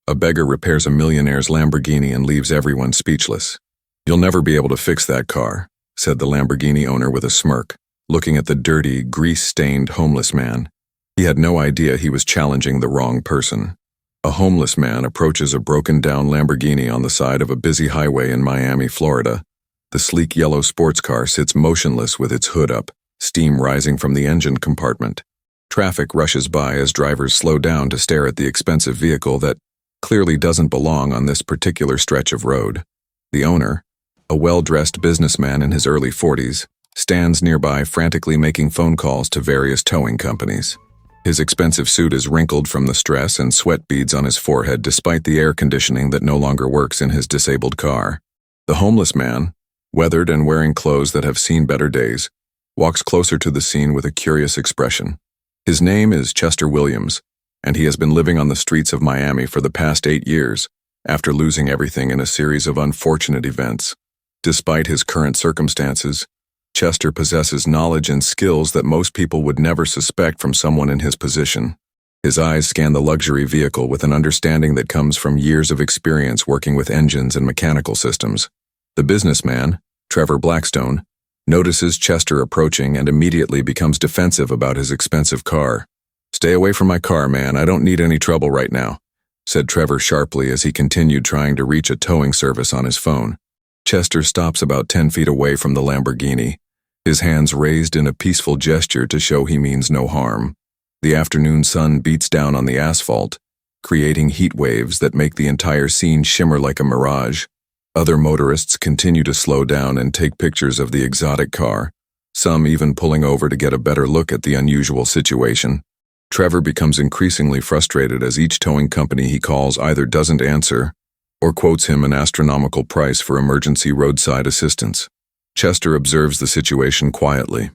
A beggar repairs a millionaire's Lamborghini and leaves everyone speechless. "You'll never be able to fix that car," said the Lamborghini owner with a smirk, looking at the dirty, grease-stained homeless man. He had no idea he was challenging the wrong person. A homeless man approaches a broken-down Lamborghini on the side of a busy highway in Miami, Florida. The sleek yellow sports car sits motionless with its hood up, steam rising from the engine compartment. Traffic rushes by as drivers slow down to stare at the expensive vehicle that clearly doesn't belong on this particular stretch of road. The owner, a well-dressed businessman in his early 40s, stands nearby frantically making phone calls to various towing companies. His expensive suit is wrinkled from the stress and sweat beads on his forehead despite the air conditioning that no longer works in his disabled car. The homeless man, weathered and wearing clothes that have seen better days, walks closer to the scene with a curious expression. His name is Chester Williams, and he has been living on the streets of Miami for the past 8 years, after losing everything in a series of unfortunate events. Despite his current circumstances, Chester possesses knowledge and skills that most people would never suspect from someone in his position. His eyes scan the luxury vehicle with an understanding that comes from years of experience working with engines and mechanical systems. The businessman, Trevor Blackstone, notices Chester approaching and immediately becomes defensive about his expensive car. "Stay away from my car, man. I don't need any trouble right now," said Trevor sharply as he continued trying to reach a towing service on his phone. Chester stops about 10 feet away from the Lamborghini, his hands raised in a peaceful gesture to show he means no harm. The afternoon sun beats down on the asphalt, creating heat waves that make the entire scene shimmer like a mirage. Other motorists continue to slow down and take pictures of the exotic car, some even pulling over to get a better look at the unusual situation. Trevor becomes increasingly frustrated as each towing company he calls either doesn't answer or quotes him an astronomical price for emergency roadside assistance. Chester observes the situation quietly,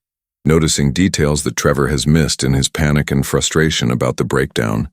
noticing details that Trevor has missed in his panic and frustration about the breakdown.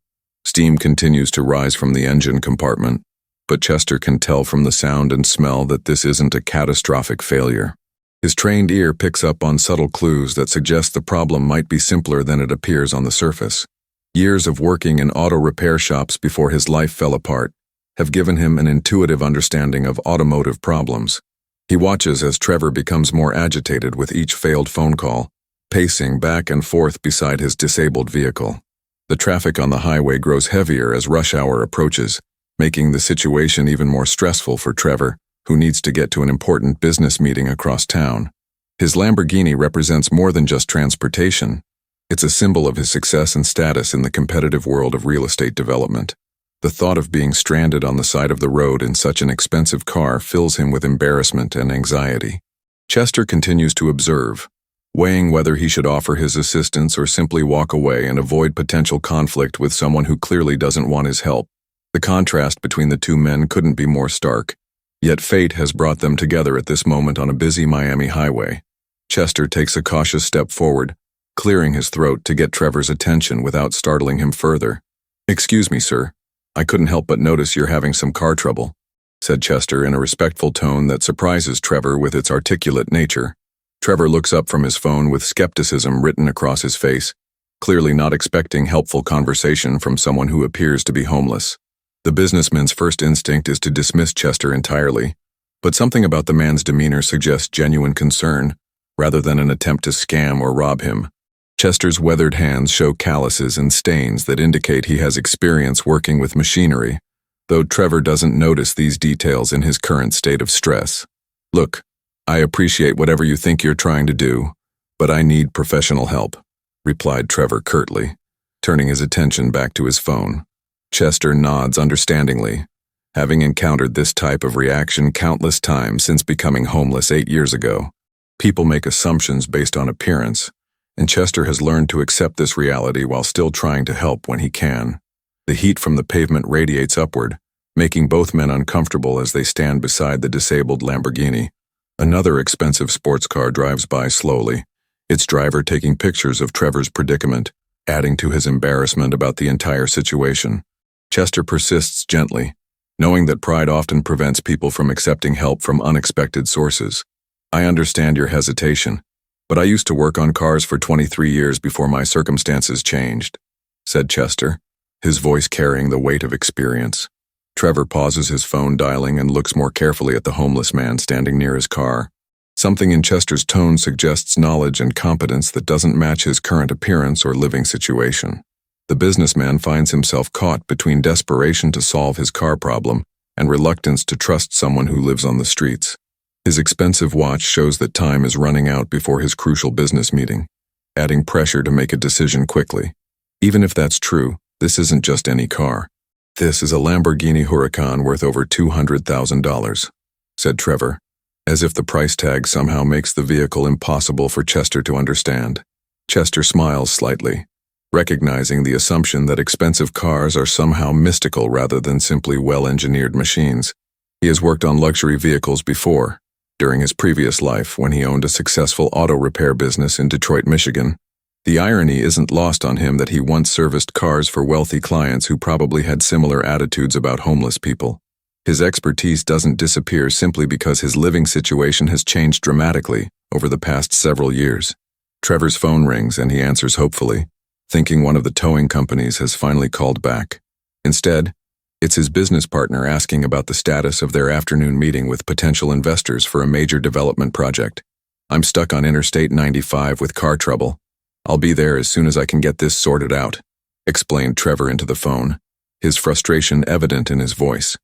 Steam continues to rise from the engine compartment, but Chester can tell from the sound and smell that this isn't a catastrophic failure. His trained ear picks up on subtle clues that suggest the problem might be simpler than it appears on the surface. Years of working in auto repair shops before his life fell apart have given him an intuitive understanding of automotive problems. He watches as Trevor becomes more agitated with each failed phone call, pacing back and forth beside his disabled vehicle. The traffic on the highway grows heavier as rush hour approaches, making the situation even more stressful for Trevor, who needs to get to an important business meeting across town. His Lamborghini represents more than just transportation. It's a symbol of his success and status in the competitive world of real estate development. The thought of being stranded on the side of the road in such an expensive car fills him with embarrassment and anxiety. Chester continues to observe, weighing whether he should offer his assistance or simply walk away and avoid potential conflict with someone who clearly doesn't want his help. The contrast between the two men couldn't be more stark. Yet fate has brought them together at this moment on a busy Miami highway. Chester takes a cautious step forward, clearing his throat to get Trevor's attention without startling him further. "Excuse me, sir. I couldn't help but notice you're having some car trouble," said Chester in a respectful tone that surprises Trevor with its articulate nature. Trevor looks up from his phone with skepticism written across his face, clearly not expecting helpful conversation from someone who appears to be homeless. The businessman's first instinct is to dismiss Chester entirely, but something about the man's demeanor suggests genuine concern, rather than an attempt to scam or rob him. Chester's weathered hands show calluses and stains that indicate he has experience working with machinery, though Trevor doesn't notice these details in his current state of stress. "Look, I appreciate whatever you think you're trying to do, but I need professional help," replied Trevor curtly, turning his attention back to his phone. Chester nods understandingly, having encountered this type of reaction countless times since becoming homeless 8 years ago. People make assumptions based on appearance, and Chester has learned to accept this reality while still trying to help when he can. The heat from the pavement radiates upward, making both men uncomfortable as they stand beside the disabled Lamborghini. Another expensive sports car drives by slowly, its driver taking pictures of Trevor's predicament, adding to his embarrassment about the entire situation. Chester persists gently, knowing that pride often prevents people from accepting help from unexpected sources. "I understand your hesitation, but I used to work on cars for 23 years before my circumstances changed," said Chester, his voice carrying the weight of experience. Trevor pauses his phone dialing and looks more carefully at the homeless man standing near his car. Something in Chester's tone suggests knowledge and competence that doesn't match his current appearance or living situation. The businessman finds himself caught between desperation to solve his car problem and reluctance to trust someone who lives on the streets. His expensive watch shows that time is running out before his crucial business meeting, adding pressure to make a decision quickly. Even if that's true, this isn't just any car. This is a Lamborghini Huracán worth over $200,000, said Trevor, as if the price tag somehow makes the vehicle impossible for Chester to understand. Chester smiles slightly, recognizing the assumption that expensive cars are somehow mystical rather than simply well-engineered machines. He has worked on luxury vehicles before, during his previous life when he owned a successful auto repair business in Detroit, Michigan. The irony isn't lost on him that he once serviced cars for wealthy clients who probably had similar attitudes about homeless people. His expertise doesn't disappear simply because his living situation has changed dramatically over the past several years. Trevor's phone rings and he answers hopefully, thinking one of the towing companies has finally called back. Instead, it's his business partner asking about the status of their afternoon meeting with potential investors for a major development project. "I'm stuck on Interstate 95 with car trouble. I'll be there as soon as I can get this sorted out," explained Trevor into the phone, his frustration evident in his voice.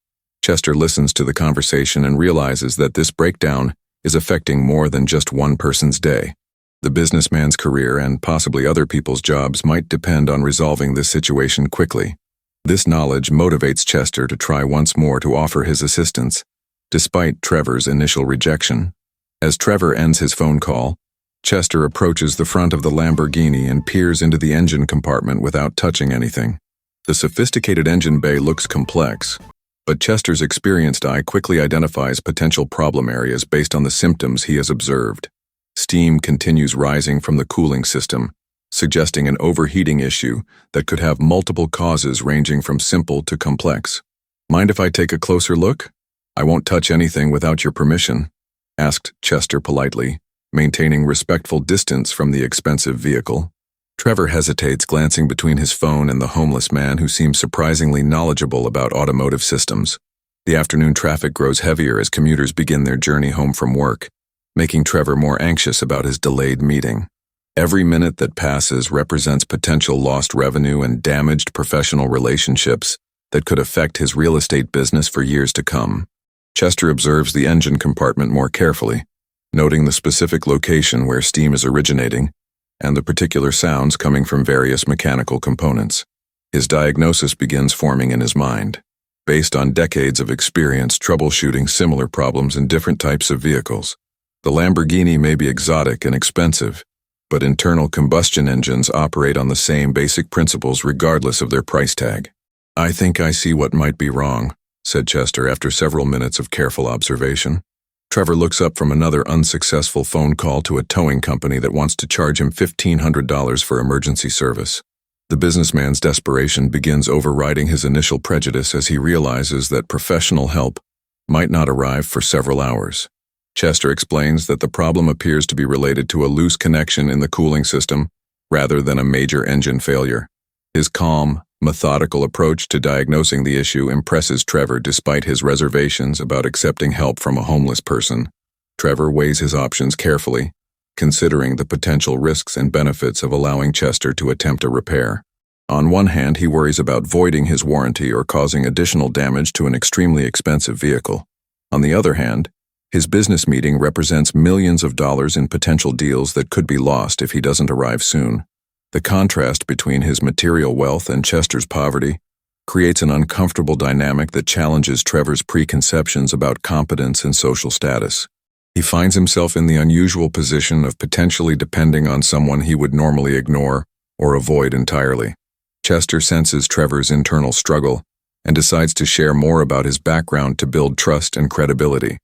Chester listens to the conversation and realizes that this breakdown is affecting more than just one person's day. The businessman's career and possibly other people's jobs might depend on resolving this situation quickly. This knowledge motivates Chester to try once more to offer his assistance, despite Trevor's initial rejection. As Trevor ends his phone call, Chester approaches the front of the Lamborghini and peers into the engine compartment without touching anything. The sophisticated engine bay looks complex, but Chester's experienced eye quickly identifies potential problem areas based on the symptoms he has observed. Steam continues rising from the cooling system, suggesting an overheating issue that could have multiple causes ranging from simple to complex. "Mind if I take a closer look? I won't touch anything without your permission," asked Chester politely, maintaining respectful distance from the expensive vehicle. Trevor hesitates, glancing between his phone and the homeless man who seems surprisingly knowledgeable about automotive systems. The afternoon traffic grows heavier as commuters begin their journey home from work, making Trevor more anxious about his delayed meeting. Every minute that passes represents potential lost revenue and damaged professional relationships that could affect his real estate business for years to come. Chester observes the engine compartment more carefully, noting the specific location where steam is originating and the particular sounds coming from various mechanical components. His diagnosis begins forming in his mind, based on decades of experience troubleshooting similar problems in different types of vehicles. The Lamborghini may be exotic and expensive, but internal combustion engines operate on the same basic principles regardless of their price tag. "I think I see what might be wrong," said Chester after several minutes of careful observation. Trevor looks up from another unsuccessful phone call to a towing company that wants to charge him $1,500 for emergency service. The businessman's desperation begins overriding his initial prejudice as he realizes that professional help might not arrive for several hours. Chester explains that the problem appears to be related to a loose connection in the cooling system rather than a major engine failure. His calm, methodical approach to diagnosing the issue impresses Trevor despite his reservations about accepting help from a homeless person. Trevor weighs his options carefully, considering the potential risks and benefits of allowing Chester to attempt a repair. On one hand, he worries about voiding his warranty or causing additional damage to an extremely expensive vehicle. On the other hand, his business meeting represents millions of dollars in potential deals that could be lost if he doesn't arrive soon. The contrast between his material wealth and Chester's poverty creates an uncomfortable dynamic that challenges Trevor's preconceptions about competence and social status. He finds himself in the unusual position of potentially depending on someone he would normally ignore or avoid entirely. Chester senses Trevor's internal struggle and decides to share more about his background to build trust and credibility.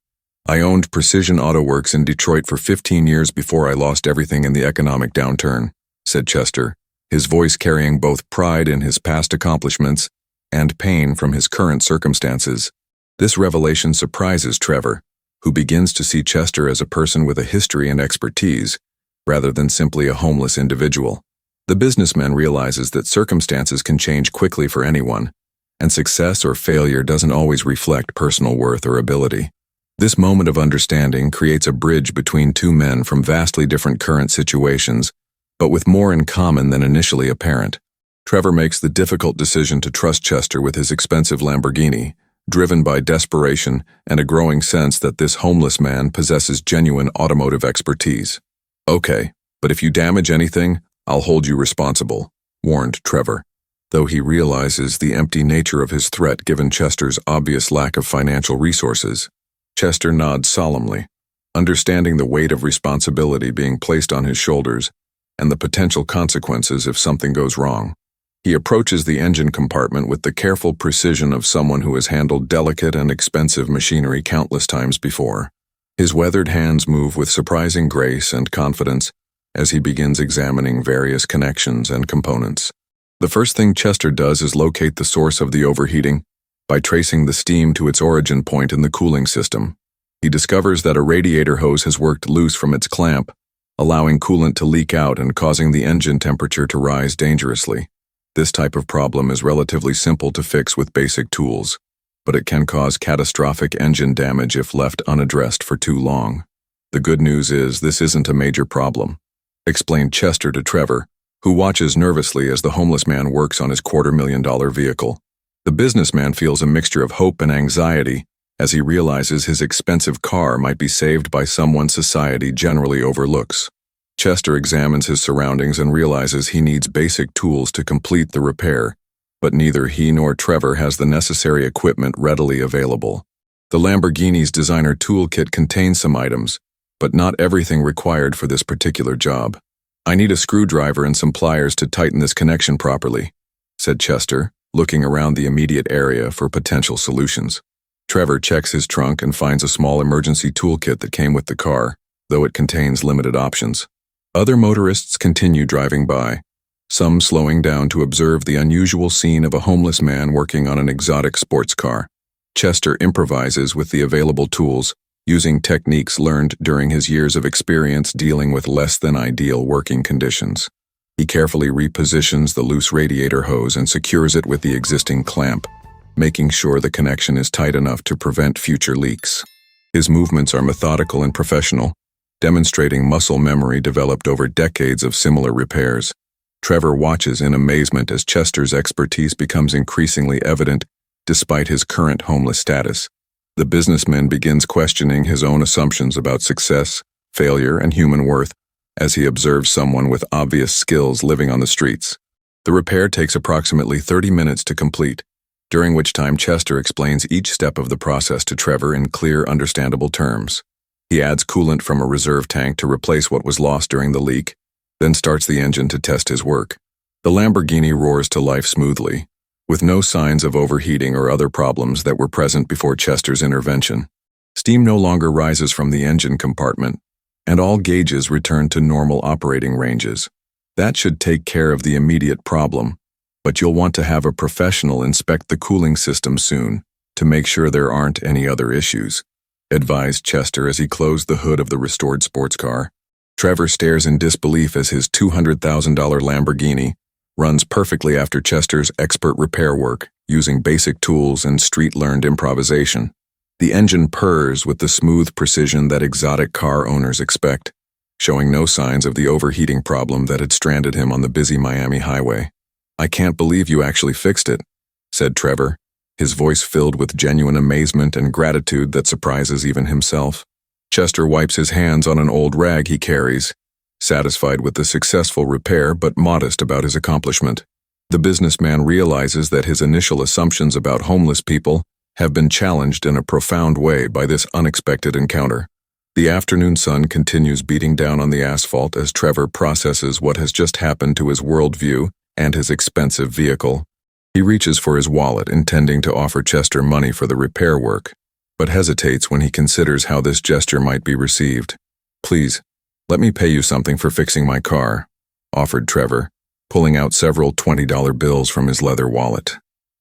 "I owned Precision Auto Works in Detroit for 15 years before I lost everything in the economic downturn," said Chester, his voice carrying both pride in his past accomplishments and pain from his current circumstances. This revelation surprises Trevor, who begins to see Chester as a person with a history and expertise, rather than simply a homeless individual. The businessman realizes that circumstances can change quickly for anyone, and success or failure doesn't always reflect personal worth or ability. This moment of understanding creates a bridge between two men from vastly different current situations, but with more in common than initially apparent. Trevor makes the difficult decision to trust Chester with his expensive Lamborghini, driven by desperation and a growing sense that this homeless man possesses genuine automotive expertise. "Okay, but if you damage anything, I'll hold you responsible," warned Trevor, though he realizes the empty nature of his threat given Chester's obvious lack of financial resources. Chester nods solemnly, understanding the weight of responsibility being placed on his shoulders and the potential consequences if something goes wrong. He approaches the engine compartment with the careful precision of someone who has handled delicate and expensive machinery countless times before. His weathered hands move with surprising grace and confidence as he begins examining various connections and components. The first thing Chester does is locate the source of the overheating by tracing the steam to its origin point in the cooling system. He discovers that a radiator hose has worked loose from its clamp, allowing coolant to leak out and causing the engine temperature to rise dangerously. This type of problem is relatively simple to fix with basic tools, but it can cause catastrophic engine damage if left unaddressed for too long. "The good news is this isn't a major problem," explained Chester to Trevor, who watches nervously as the homeless man works on his $250,000 vehicle. The businessman feels a mixture of hope and anxiety as he realizes his expensive car might be saved by someone society generally overlooks. Chester examines his surroundings and realizes he needs basic tools to complete the repair, but neither he nor Trevor has the necessary equipment readily available. The Lamborghini's designer toolkit contains some items, but not everything required for this particular job. "I need a screwdriver and some pliers to tighten this connection properly," said Chester, looking around the immediate area for potential solutions. Trevor checks his trunk and finds a small emergency toolkit that came with the car, though it contains limited options. Other motorists continue driving by, some slowing down to observe the unusual scene of a homeless man working on an exotic sports car. Chester improvises with the available tools, using techniques learned during his years of experience dealing with less than ideal working conditions. He carefully repositions the loose radiator hose and secures it with the existing clamp, making sure the connection is tight enough to prevent future leaks. His movements are methodical and professional, demonstrating muscle memory developed over decades of similar repairs. Trevor watches in amazement as Chester's expertise becomes increasingly evident despite his current homeless status. The businessman begins questioning his own assumptions about success, failure, and human worth as he observes someone with obvious skills living on the streets. The repair takes approximately 30 minutes to complete, during which time Chester explains each step of the process to Trevor in clear, understandable terms. He adds coolant from a reserve tank to replace what was lost during the leak, then starts the engine to test his work. The Lamborghini roars to life smoothly, with no signs of overheating or other problems that were present before Chester's intervention. Steam no longer rises from the engine compartment, and all gauges return to normal operating ranges. That should take care of the immediate problem, but you'll want to have a professional inspect the cooling system soon to make sure there aren't any other issues, advised Chester as he closed the hood of the restored sports car. Trevor stares in disbelief as his $200,000 Lamborghini runs perfectly after Chester's expert repair work, using basic tools and street-learned improvisation. The engine purrs with the smooth precision that exotic car owners expect, showing no signs of the overheating problem that had stranded him on the busy Miami highway. "I can't believe you actually fixed it," said Trevor, his voice filled with genuine amazement and gratitude that surprises even himself. Chester wipes his hands on an old rag he carries, satisfied with the successful repair but modest about his accomplishment. The businessman realizes that his initial assumptions about homeless people have been challenged in a profound way by this unexpected encounter. The afternoon sun continues beating down on the asphalt as Trevor processes what has just happened to his worldview and his expensive vehicle. He reaches for his wallet, intending to offer Chester money for the repair work, but hesitates when he considers how this gesture might be received. "Please, let me pay you something for fixing my car," offered Trevor, pulling out several $20 bills from his leather wallet.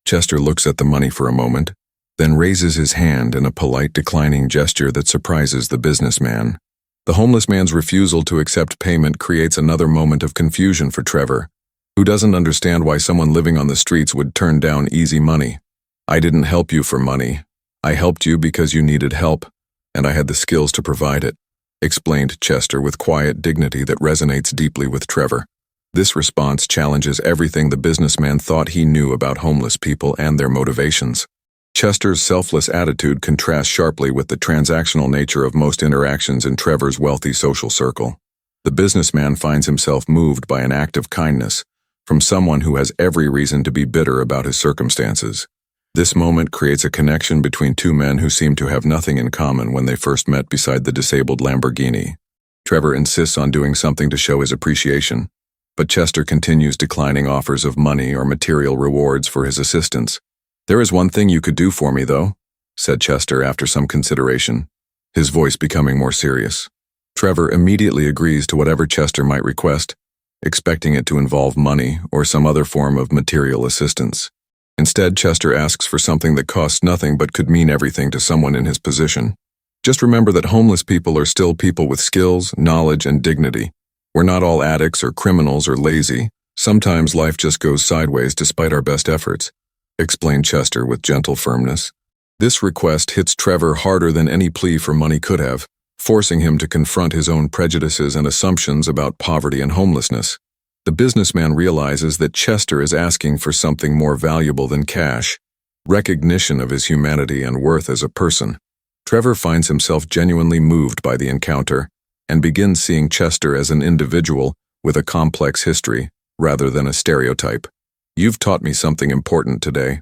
Chester looks at the money for a moment, then raises his hand in a polite declining gesture that surprises the businessman. The homeless man's refusal to accept payment creates another moment of confusion for Trevor, who doesn't understand why someone living on the streets would turn down easy money. "I didn't help you for money. I helped you because you needed help, and I had the skills to provide it," explained Chester with quiet dignity that resonates deeply with Trevor. This response challenges everything the businessman thought he knew about homeless people and their motivations. Chester's selfless attitude contrasts sharply with the transactional nature of most interactions in Trevor's wealthy social circle. The businessman finds himself moved by an act of kindness from someone who has every reason to be bitter about his circumstances. This moment creates a connection between two men who seem to have nothing in common when they first met beside the disabled Lamborghini. Trevor insists on doing something to show his appreciation, but Chester continues declining offers of money or material rewards for his assistance. "There is one thing you could do for me, though," said Chester after some consideration, his voice becoming more serious. Trevor immediately agrees to whatever Chester might request, expecting it to involve money or some other form of material assistance. Instead, Chester asks for something that costs nothing but could mean everything to someone in his position. "Just remember that homeless people are still people with skills, knowledge, and dignity. We're not all addicts or criminals or lazy. Sometimes life just goes sideways despite our best efforts," explained Chester with gentle firmness. This request hits Trevor harder than any plea for money could have, forcing him to confront his own prejudices and assumptions about poverty and homelessness. The businessman realizes that Chester is asking for something more valuable than cash, recognition of his humanity and worth as a person. Trevor finds himself genuinely moved by the encounter and begins seeing Chester as an individual with a complex history rather than a stereotype. "You've taught me something important today,"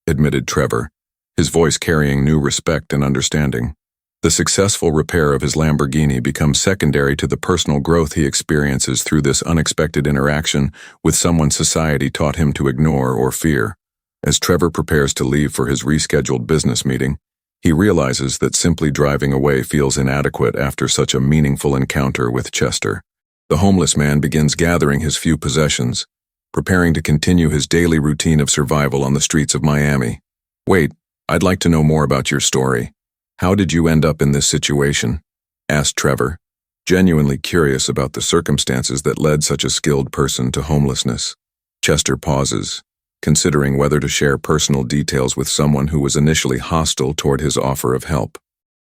admitted Trevor, his voice carrying new respect and understanding. The successful repair of his Lamborghini becomes secondary to the personal growth he experiences through this unexpected interaction with someone society taught him to ignore or fear. As Trevor prepares to leave for his rescheduled business meeting, he realizes that simply driving away feels inadequate after such a meaningful encounter with Chester. The homeless man begins gathering his few possessions, preparing to continue his daily routine of survival on the streets of Miami. "Wait, I'd like to know more about your story. How did you end up in this situation?" asked Trevor, genuinely curious about the circumstances that led such a skilled person to homelessness. Chester pauses, considering whether to share personal details with someone who was initially hostile toward his offer of help.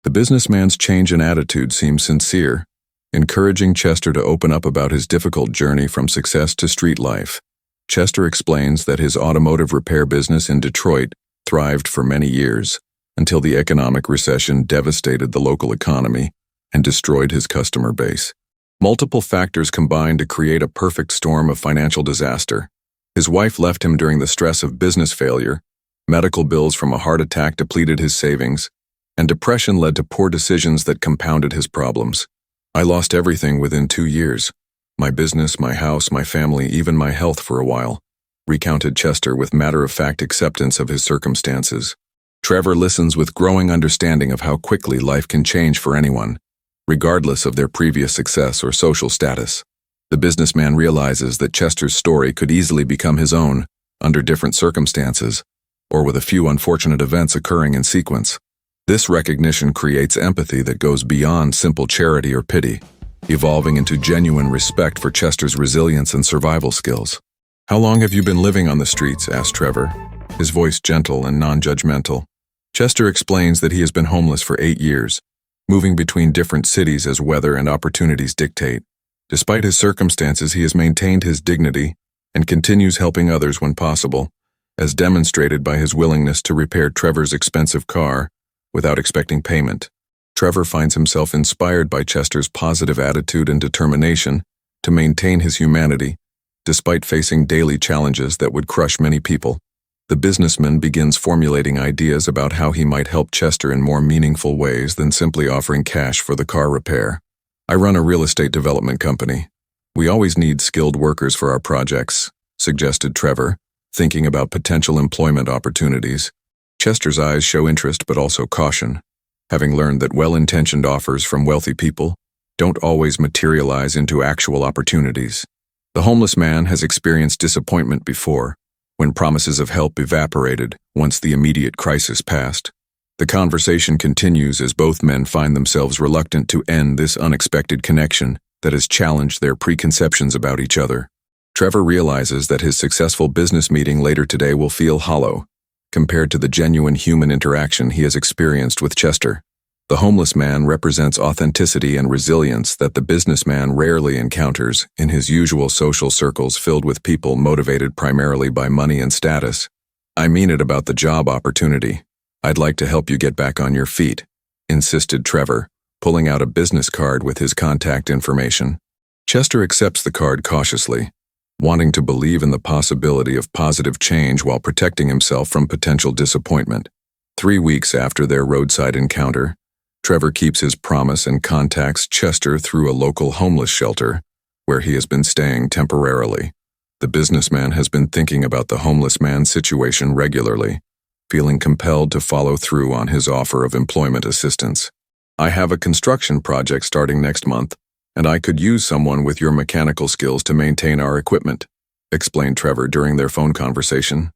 The businessman's change in attitude seems sincere, encouraging Chester to open up about his difficult journey from success to street life. Chester explains that his automotive repair business in Detroit thrived for many years, until the economic recession devastated the local economy and destroyed his customer base. Multiple factors combined to create a perfect storm of financial disaster. His wife left him during the stress of business failure, medical bills from a heart attack depleted his savings, and depression led to poor decisions that compounded his problems. "I lost everything within 2 years. My business, my house, my family, even my health for a while," recounted Chester with matter-of-fact acceptance of his circumstances. Trevor listens with growing understanding of how quickly life can change for anyone, regardless of their previous success or social status. The businessman realizes that Chester's story could easily become his own, under different circumstances, or with a few unfortunate events occurring in sequence. This recognition creates empathy that goes beyond simple charity or pity, evolving into genuine respect for Chester's resilience and survival skills. "How long have you been living on the streets?" asked Trevor, his voice gentle and non-judgmental. Chester explains that he has been homeless for 8 years, moving between different cities as weather and opportunities dictate. Despite his circumstances, he has maintained his dignity and continues helping others when possible, as demonstrated by his willingness to repair Trevor's expensive car without expecting payment. Trevor finds himself inspired by Chester's positive attitude and determination to maintain his humanity, despite facing daily challenges that would crush many people. The businessman begins formulating ideas about how he might help Chester in more meaningful ways than simply offering cash for the car repair. "I run a real estate development company. We always need skilled workers for our projects," suggested Trevor, thinking about potential employment opportunities. Chester's eyes show interest but also caution, having learned that well-intentioned offers from wealthy people don't always materialize into actual opportunities. The homeless man has experienced disappointment before, when promises of help evaporated once the immediate crisis passed. The conversation continues as both men find themselves reluctant to end this unexpected connection that has challenged their preconceptions about each other. Trevor realizes that his successful business meeting later today will feel hollow, compared to the genuine human interaction he has experienced with Chester. The homeless man represents authenticity and resilience that the businessman rarely encounters in his usual social circles filled with people motivated primarily by money and status. "I mean it about the job opportunity. I'd like to help you get back on your feet," insisted Trevor, pulling out a business card with his contact information. Chester accepts the card cautiously, wanting to believe in the possibility of positive change while protecting himself from potential disappointment. 3 weeks after their roadside encounter, Trevor keeps his promise and contacts Chester through a local homeless shelter, where he has been staying temporarily. The businessman has been thinking about the homeless man's situation regularly, feeling compelled to follow through on his offer of employment assistance. "I have a construction project starting next month, and I could use someone with your mechanical skills to maintain our equipment," explained Trevor during their phone conversation.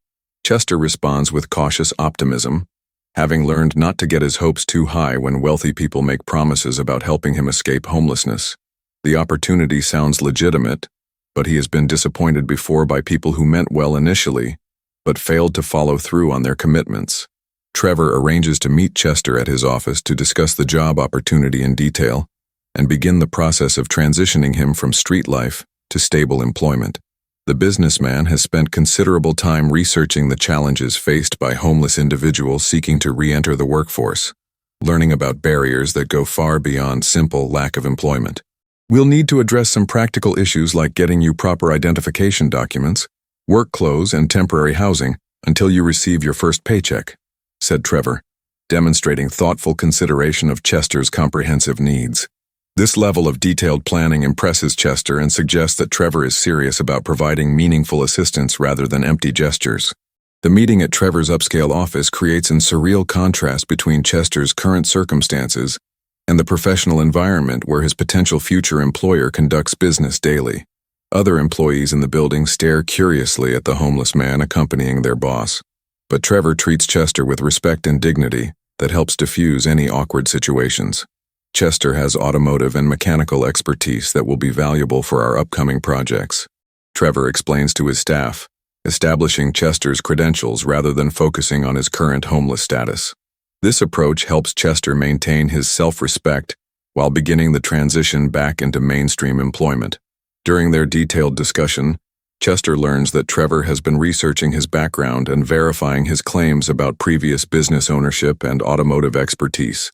Chester responds with cautious optimism, having learned not to get his hopes too high when wealthy people make promises about helping him escape homelessness. The opportunity sounds legitimate, but he has been disappointed before by people who meant well initially, but failed to follow through on their commitments. Trevor arranges to meet Chester at his office to discuss the job opportunity in detail and begin the process of transitioning him from street life to stable employment. The businessman has spent considerable time researching the challenges faced by homeless individuals seeking to re-enter the workforce, learning about barriers that go far beyond simple lack of employment. "We'll need to address some practical issues like getting you proper identification documents, work clothes, and temporary housing until you receive your first paycheck," said Trevor, demonstrating thoughtful consideration of Chester's comprehensive needs. This level of detailed planning impresses Chester and suggests that Trevor is serious about providing meaningful assistance rather than empty gestures. The meeting at Trevor's upscale office creates an surreal contrast between Chester's current circumstances and the professional environment where his potential future employer conducts business daily. Other employees in the building stare curiously at the homeless man accompanying their boss, but Trevor treats Chester with respect and dignity that helps diffuse any awkward situations. Chester has automotive and mechanical expertise that will be valuable for our upcoming projects, Trevor explains to his staff, establishing Chester's credentials rather than focusing on his current homeless status. This approach helps Chester maintain his self-respect while beginning the transition back into mainstream employment. During their detailed discussion, Chester learns that Trevor has been researching his background and verifying his claims about previous business ownership and automotive expertise.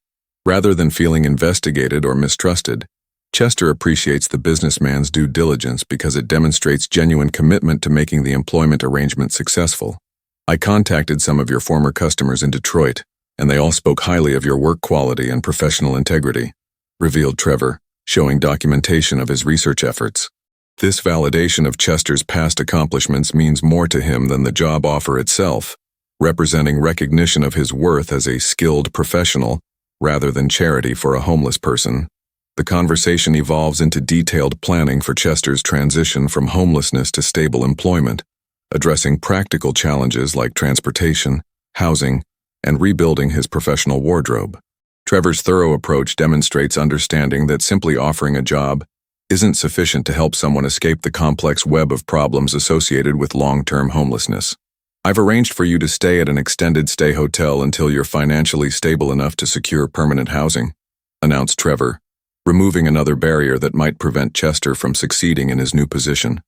Rather than feeling investigated or mistrusted, Chester appreciates the businessman's due diligence because it demonstrates genuine commitment to making the employment arrangement successful. "I contacted some of your former customers in Detroit, and they all spoke highly of your work quality and professional integrity," revealed Trevor, showing documentation of his research efforts. This validation of Chester's past accomplishments means more to him than the job offer itself, representing recognition of his worth as a skilled professional rather than charity for a homeless person. The conversation evolves into detailed planning for Chester's transition from homelessness to stable employment, addressing practical challenges like transportation, housing, and rebuilding his professional wardrobe. Trevor's thorough approach demonstrates understanding that simply offering a job isn't sufficient to help someone escape the complex web of problems associated with long-term homelessness. "I've arranged for you to stay at an extended stay hotel until you're financially stable enough to secure permanent housing," announced Trevor, removing another barrier that might prevent Chester from succeeding in his new position.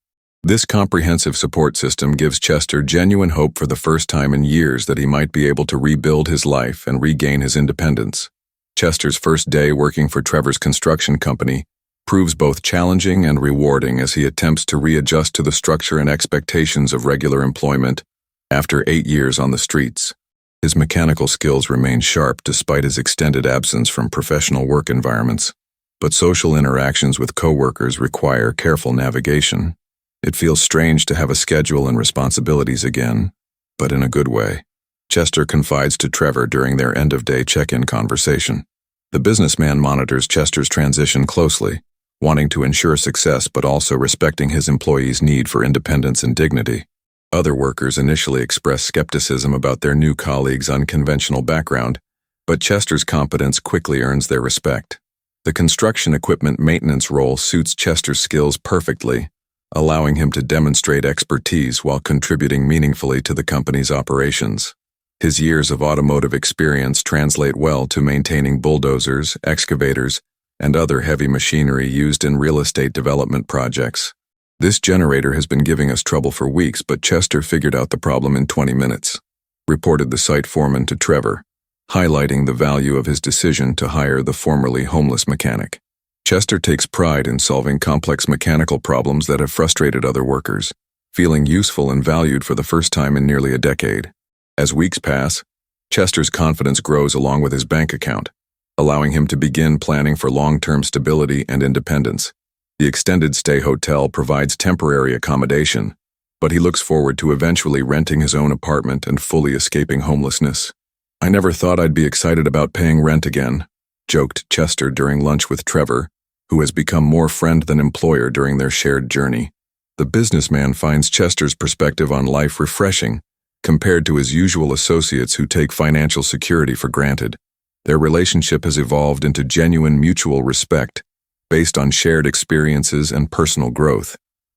This comprehensive support system gives Chester genuine hope for the first time in years that he might be able to rebuild his life and regain his independence. Chester's first day working for Trevor's construction company proves both challenging and rewarding as he attempts to readjust to the structure and expectations of regular employment after 8 years on the streets. His mechanical skills remain sharp despite his extended absence from professional work environments, but social interactions with coworkers require careful navigation. It feels strange to have a schedule and responsibilities again, but in a good way, Chester confides to Trevor during their end-of-day check-in conversation. The businessman monitors Chester's transition closely, wanting to ensure success but also respecting his employees' need for independence and dignity. Other workers initially express skepticism about their new colleague's unconventional background, but Chester's competence quickly earns their respect. The construction equipment maintenance role suits Chester's skills perfectly, allowing him to demonstrate expertise while contributing meaningfully to the company's operations. His years of automotive experience translate well to maintaining bulldozers, excavators, and other heavy machinery used in real estate development projects. This generator has been giving us trouble for weeks, but Chester figured out the problem in 20 minutes, reported the site foreman to Trevor, highlighting the value of his decision to hire the formerly homeless mechanic. Chester takes pride in solving complex mechanical problems that have frustrated other workers, feeling useful and valued for the first time in nearly a decade. As weeks pass, Chester's confidence grows along with his bank account, allowing him to begin planning for long-term stability and independence. The extended stay hotel provides temporary accommodation, but he looks forward to eventually renting his own apartment and fully escaping homelessness. "I never thought I'd be excited about paying rent again," joked Chester during lunch with Trevor, who has become more friend than employer during their shared journey. The businessman finds Chester's perspective on life refreshing, compared to his usual associates who take financial security for granted. Their relationship has evolved into genuine mutual respect, based on shared experiences and personal growth.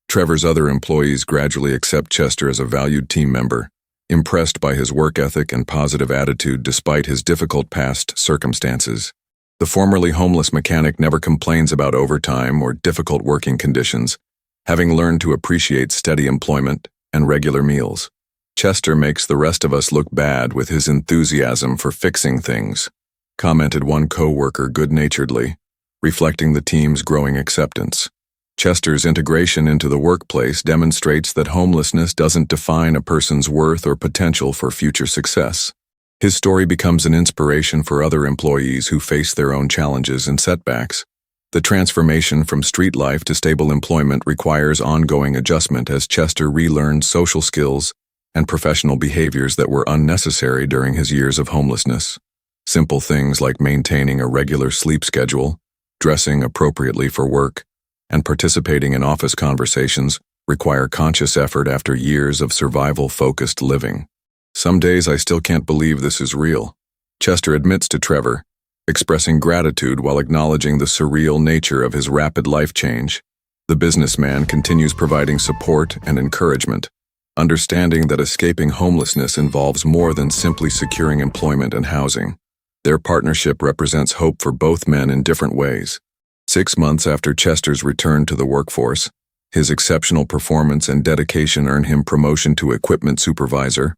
Trevor's other employees gradually accept Chester as a valued team member, impressed by his work ethic and positive attitude despite his difficult past circumstances. The formerly homeless mechanic never complains about overtime or difficult working conditions, having learned to appreciate steady employment and regular meals. "Chester makes the rest of us look bad with his enthusiasm for fixing things," commented one co-worker good-naturedly, reflecting the team's growing acceptance. Chester's integration into the workplace demonstrates that homelessness doesn't define a person's worth or potential for future success. His story becomes an inspiration for other employees who face their own challenges and setbacks. The transformation from street life to stable employment requires ongoing adjustment as Chester relearned social skills and professional behaviors that were unnecessary during his years of homelessness. Simple things like maintaining a regular sleep schedule, dressing appropriately for work, and participating in office conversations require conscious effort after years of survival-focused living. "Some days I still can't believe this is real," Chester admits to Trevor, expressing gratitude while acknowledging the surreal nature of his rapid life change. The businessman continues providing support and encouragement, understanding that escaping homelessness involves more than simply securing employment and housing. Their partnership represents hope for both men in different ways. 6 months after Chester's return to the workforce, his exceptional performance and dedication earn him promotion to equipment supervisor,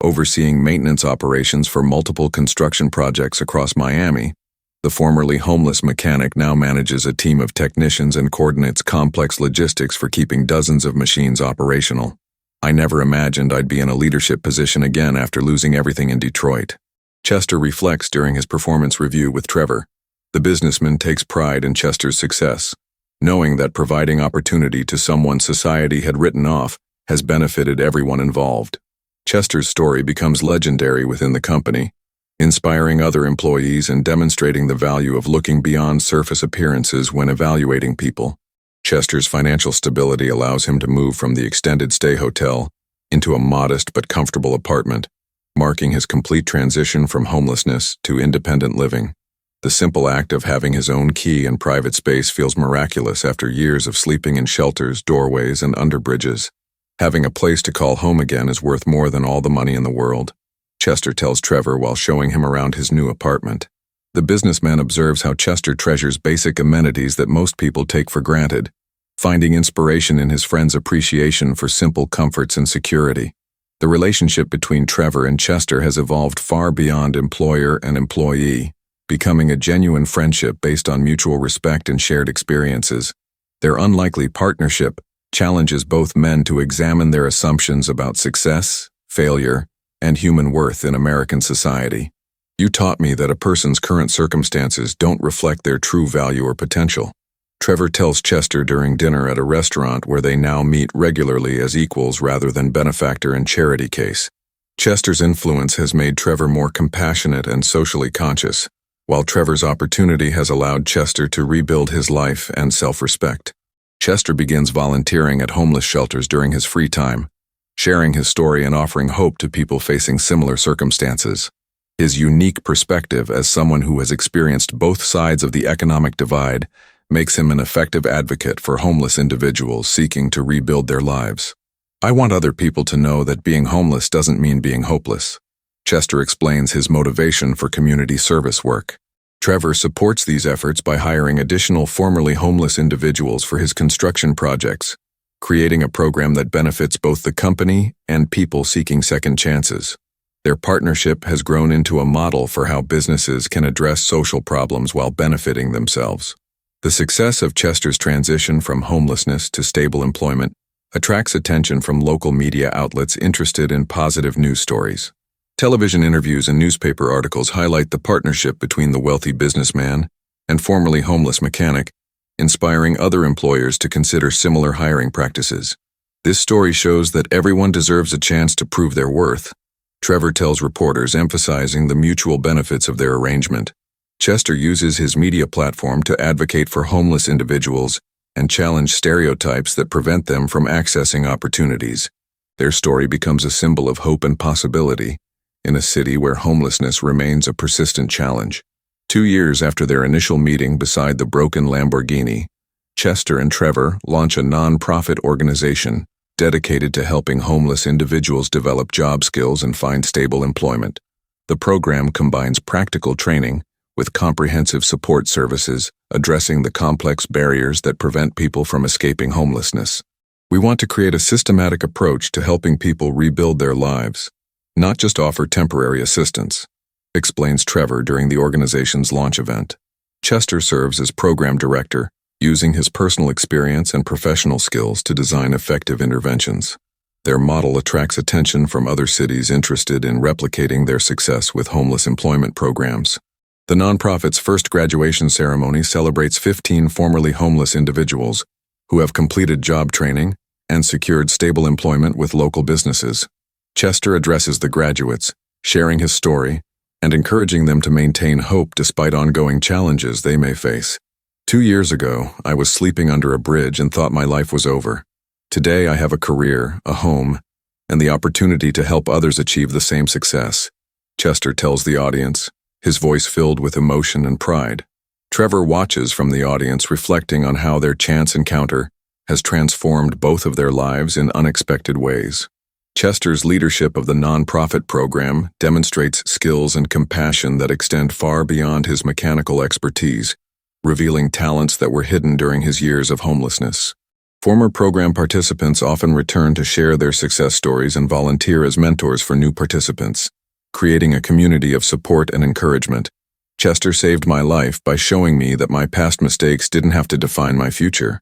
overseeing maintenance operations for multiple construction projects across Miami. The formerly homeless mechanic now manages a team of technicians and coordinates complex logistics for keeping dozens of machines operational. "I never imagined I'd be in a leadership position again after losing everything in Detroit," Chester reflects during his performance review with Trevor. The businessman takes pride in Chester's success, knowing that providing opportunity to someone society had written off has benefited everyone involved. Chester's story becomes legendary within the company, inspiring other employees and demonstrating the value of looking beyond surface appearances when evaluating people. Chester's financial stability allows him to move from the extended stay hotel into a modest but comfortable apartment, marking his complete transition from homelessness to independent living. The simple act of having his own key and private space feels miraculous after years of sleeping in shelters, doorways, and under bridges. Having a place to call home again is worth more than all the money in the world, Chester tells Trevor while showing him around his new apartment. The businessman observes how Chester treasures basic amenities that most people take for granted, finding inspiration in his friend's appreciation for simple comforts and security. The relationship between Trevor and Chester has evolved far beyond employer and employee, becoming a genuine friendship based on mutual respect and shared experiences. Their unlikely partnership challenges both men to examine their assumptions about success, failure, and human worth in American society. "You taught me that a person's current circumstances don't reflect their true value or potential," Trevor tells Chester during dinner at a restaurant where they now meet regularly as equals rather than benefactor and charity case. Chester's influence has made Trevor more compassionate and socially conscious, while Trevor's opportunity has allowed Chester to rebuild his life and self-respect. Chester begins volunteering at homeless shelters during his free time, sharing his story and offering hope to people facing similar circumstances. His unique perspective as someone who has experienced both sides of the economic divide makes him an effective advocate for homeless individuals seeking to rebuild their lives. "I want other people to know that being homeless doesn't mean being hopeless," Chester explains his motivation for community service work. Trevor supports these efforts by hiring additional formerly homeless individuals for his construction projects, creating a program that benefits both the company and people seeking second chances. Their partnership has grown into a model for how businesses can address social problems while benefiting themselves. The success of Chester's transition from homelessness to stable employment attracts attention from local media outlets interested in positive news stories. Television interviews and newspaper articles highlight the partnership between the wealthy businessman and formerly homeless mechanic, inspiring other employers to consider similar hiring practices. This story shows that everyone deserves a chance to prove their worth, Trevor tells reporters, emphasizing the mutual benefits of their arrangement. Chester uses his media platform to advocate for homeless individuals and challenge stereotypes that prevent them from accessing opportunities. Their story becomes a symbol of hope and possibility in a city where homelessness remains a persistent challenge. 2 years after their initial meeting beside the broken Lamborghini, Chester and Trevor launch a non-profit organization dedicated to helping homeless individuals develop job skills and find stable employment. The program combines practical training with comprehensive support services, addressing the complex barriers that prevent people from escaping homelessness. We want to create a systematic approach to helping people rebuild their lives, not just offer temporary assistance, explains Trevor during the organization's launch event. Chester serves as program director, using his personal experience and professional skills to design effective interventions. Their model attracts attention from other cities interested in replicating their success with homeless employment programs. The nonprofit's first graduation ceremony celebrates 15 formerly homeless individuals who have completed job training and secured stable employment with local businesses. Chester addresses the graduates, sharing his story and encouraging them to maintain hope despite ongoing challenges they may face. 2 years ago, I was sleeping under a bridge and thought my life was over. Today, I have a career, a home, and the opportunity to help others achieve the same success, Chester tells the audience, his voice filled with emotion and pride. Trevor watches from the audience, reflecting on how their chance encounter has transformed both of their lives in unexpected ways. Chester's leadership of the nonprofit program demonstrates skills and compassion that extend far beyond his mechanical expertise, revealing talents that were hidden during his years of homelessness. Former program participants often return to share their success stories and volunteer as mentors for new participants, creating a community of support and encouragement. Chester saved my life by showing me that my past mistakes didn't have to define my future,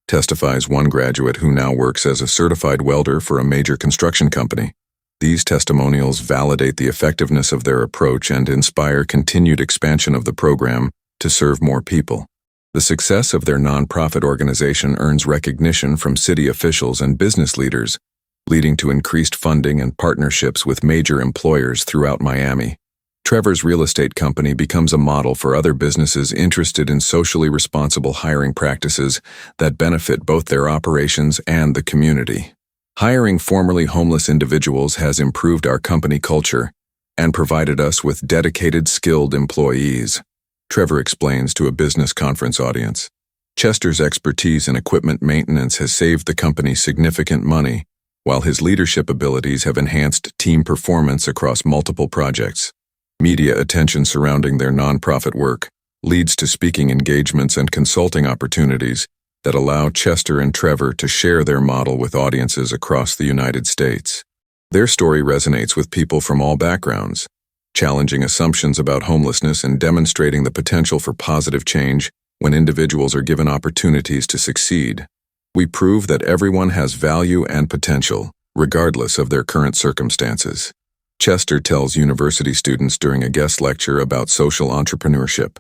testifies one graduate who now works as a certified welder for a major construction company. These testimonials validate the effectiveness of their approach and inspire continued expansion of the program to serve more people. The success of their nonprofit organization earns recognition from city officials and business leaders, leading to increased funding and partnerships with major employers throughout Miami. Trevor's real estate company becomes a model for other businesses interested in socially responsible hiring practices that benefit both their operations and the community. Hiring formerly homeless individuals has improved our company culture and provided us with dedicated, skilled employees, Trevor explains to a business conference audience. Chester's expertise in equipment maintenance has saved the company significant money, while his leadership abilities have enhanced team performance across multiple projects. Media attention surrounding their nonprofit work leads to speaking engagements and consulting opportunities that allow Chester and Trevor to share their model with audiences across the United States. Their story resonates with people from all backgrounds, challenging assumptions about homelessness and demonstrating the potential for positive change when individuals are given opportunities to succeed. We prove that everyone has value and potential, regardless of their current circumstances, Chester tells university students during a guest lecture about social entrepreneurship.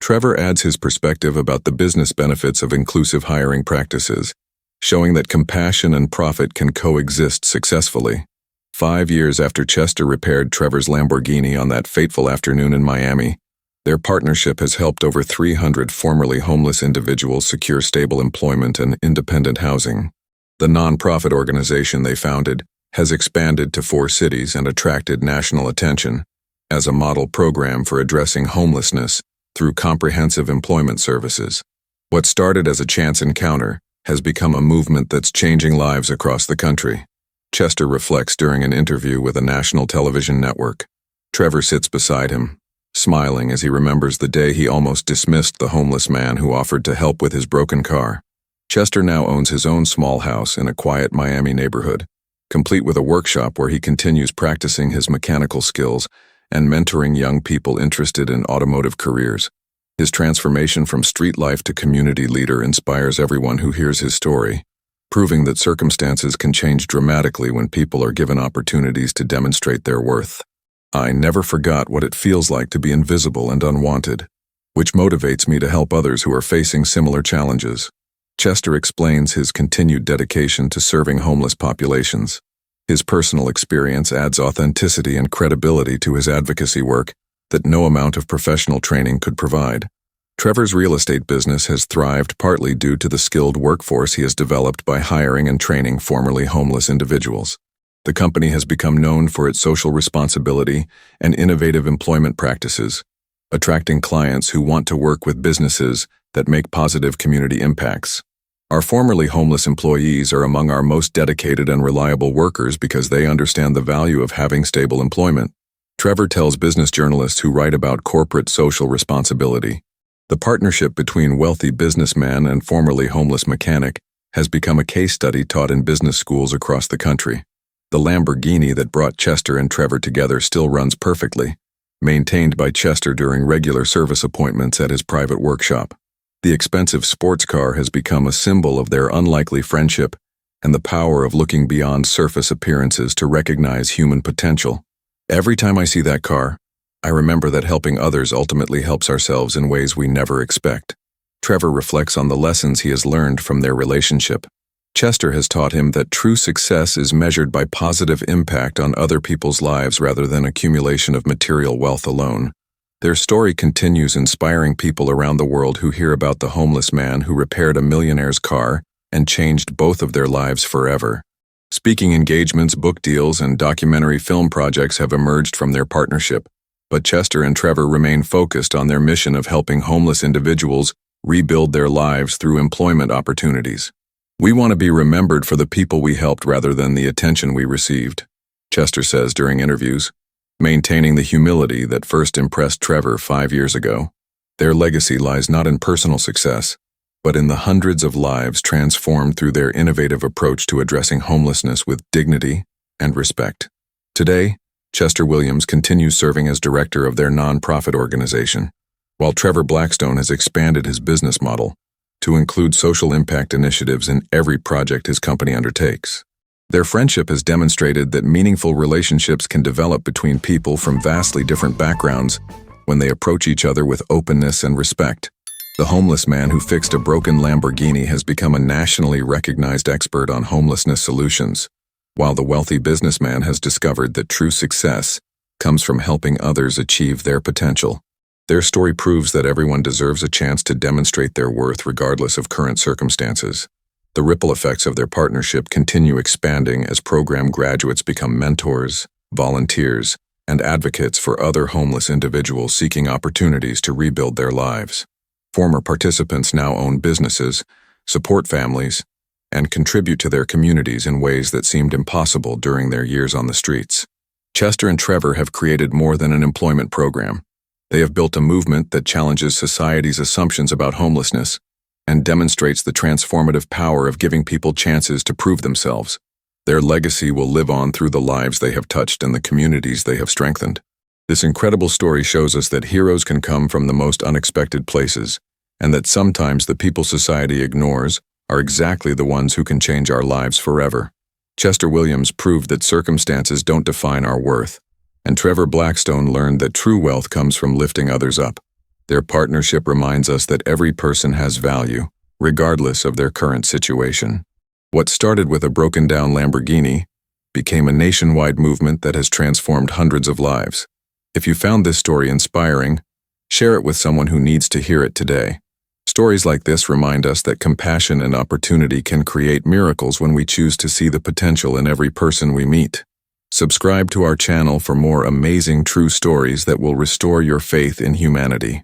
Trevor adds his perspective about the business benefits of inclusive hiring practices, showing that compassion and profit can coexist successfully. 5 years after Chester repaired Trevor's Lamborghini on that fateful afternoon in Miami, their partnership has helped over 300 formerly homeless individuals secure stable employment and independent housing. The nonprofit organization they founded has expanded to 4 cities and attracted national attention as a model program for addressing homelessness through comprehensive employment services. What started as a chance encounter has become a movement that's changing lives across the country, Chester reflects during an interview with a national television network. Trevor sits beside him, smiling as he remembers the day he almost dismissed the homeless man who offered to help with his broken car. Chester now owns his own small house in a quiet Miami neighborhood, complete with a workshop where he continues practicing his mechanical skills and mentoring young people interested in automotive careers. His transformation from street life to community leader inspires everyone who hears his story, proving that circumstances can change dramatically when people are given opportunities to demonstrate their worth. I never forgot what it feels like to be invisible and unwanted, which motivates me to help others who are facing similar challenges. Chester explains his continued dedication to serving homeless populations. His personal experience adds authenticity and credibility to his advocacy work that no amount of professional training could provide. Trevor's real estate business has thrived partly due to the skilled workforce he has developed by hiring and training formerly homeless individuals. The company has become known for its social responsibility and innovative employment practices, attracting clients who want to work with businesses that make positive community impacts. Our formerly homeless employees are among our most dedicated and reliable workers because they understand the value of having stable employment. Trevor tells business journalists who write about corporate social responsibility, the partnership between wealthy businessman and formerly homeless mechanic has become a case study taught in business schools across the country. The Lamborghini that brought Chester and Trevor together still runs perfectly, maintained by Chester during regular service appointments at his private workshop. The expensive sports car has become a symbol of their unlikely friendship and the power of looking beyond surface appearances to recognize human potential. Every time I see that car, I remember that helping others ultimately helps ourselves in ways we never expect. Trevor reflects on the lessons he has learned from their relationship. Chester has taught him that true success is measured by positive impact on other people's lives rather than accumulation of material wealth alone. Their story continues inspiring people around the world who hear about the homeless man who repaired a millionaire's car and changed both of their lives forever. Speaking engagements, book deals, and documentary film projects have emerged from their partnership, but Chester and Trevor remain focused on their mission of helping homeless individuals rebuild their lives through employment opportunities. We want to be remembered for the people we helped rather than the attention we received, Chester says during interviews, maintaining the humility that first impressed Trevor 5 years ago. Their legacy lies not in personal success, but in the hundreds of lives transformed through their innovative approach to addressing homelessness with dignity and respect. Today, Chester Williams continues serving as director of their nonprofit organization, while Trevor Blackstone has expanded his business model to include social impact initiatives in every project his company undertakes. Their friendship has demonstrated that meaningful relationships can develop between people from vastly different backgrounds when they approach each other with openness and respect. The homeless man who fixed a broken Lamborghini has become a nationally recognized expert on homelessness solutions, while the wealthy businessman has discovered that true success comes from helping others achieve their potential. Their story proves that everyone deserves a chance to demonstrate their worth regardless of current circumstances. The ripple effects of their partnership continue expanding as program graduates become mentors, volunteers, and advocates for other homeless individuals seeking opportunities to rebuild their lives. Former participants now own businesses, support families, and contribute to their communities in ways that seemed impossible during their years on the streets. Chester and Trevor have created more than an employment program. They have built a movement that challenges society's assumptions about homelessness and demonstrates the transformative power of giving people chances to prove themselves. Their legacy will live on through the lives they have touched and the communities they have strengthened. This incredible story shows us that heroes can come from the most unexpected places, and that sometimes the people society ignores are exactly the ones who can change our lives forever. Chester Williams proved that circumstances don't define our worth, and Trevor Blackstone learned that true wealth comes from lifting others up. Their partnership reminds us that every person has value, regardless of their current situation. What started with a broken-down Lamborghini became a nationwide movement that has transformed hundreds of lives. If you found this story inspiring, share it with someone who needs to hear it today. Stories like this remind us that compassion and opportunity can create miracles when we choose to see the potential in every person we meet. Subscribe to our channel for more amazing true stories that will restore your faith in humanity.